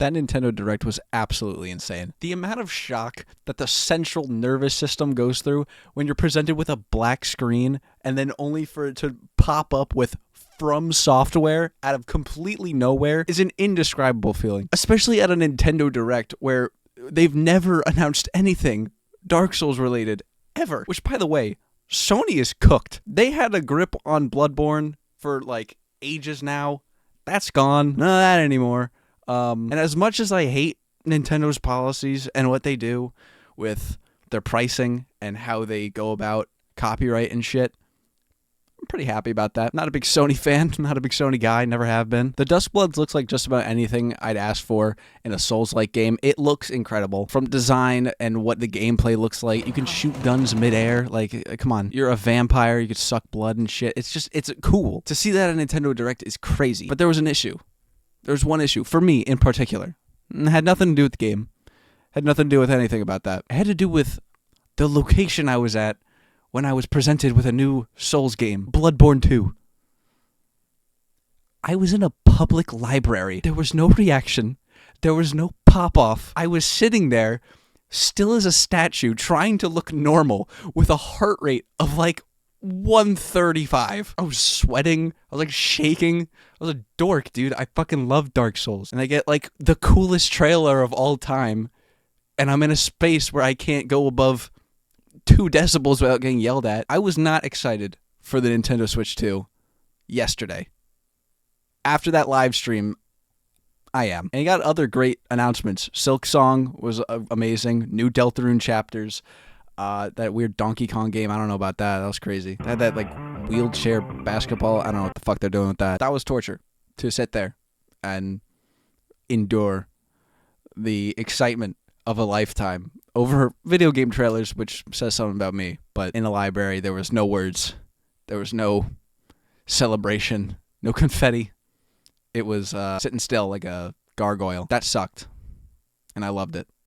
That Nintendo Direct was absolutely insane. The amount of shock that the central nervous system goes through when you're presented with a black screen and then only for it to pop up with From Software out of completely nowhere is an indescribable feeling. Especially at a Nintendo Direct where they've never announced anything Dark Souls related ever. Which, by the way, Sony is cooked. They had a grip on Bloodborne for like ages now. That's gone. None of that anymore. And as much as I hate Nintendo's policies and what they do with their pricing and how they go about copyright and shit, I'm pretty happy about that. Not a big Sony fan, not a big Sony guy, never have been. The Duskbloods looks like just about anything I'd ask for in a Souls-like game. It looks incredible. From design and what the gameplay looks like. You can shoot guns midair. Like, come on. You're a vampire, you could suck blood and shit. It's cool. To see that at Nintendo Direct is crazy. But there was an issue. There's one issue, for me in particular. It had nothing to do with the game. Had nothing to do with anything about that. It had to do with the location I was at when I was presented with a new Souls game, Bloodborne 2. I was in a public library. There was no reaction. There was no pop-off. I was sitting there, still as a statue, trying to look normal, with a heart rate of like 135. I was sweating. I was like shaking. I was a dork, dude. I fucking love Dark Souls. And I get like the coolest trailer of all time. And I'm in a space where I can't go above 2 decibels without getting yelled at. I was not excited for the Nintendo Switch 2 yesterday. After that live stream, I am. And you got other great announcements. Silk Song was amazing. New Deltarune chapters. That weird Donkey Kong game, I don't know about that. That was crazy. They had that like wheelchair basketball. I don't know what the fuck they're doing with that. That was torture to sit there and endure the excitement of a lifetime over video game trailers, which says something about me. But in a library, there was no words. There was no celebration, no confetti. It was sitting still like a gargoyle. That sucked. And I loved it.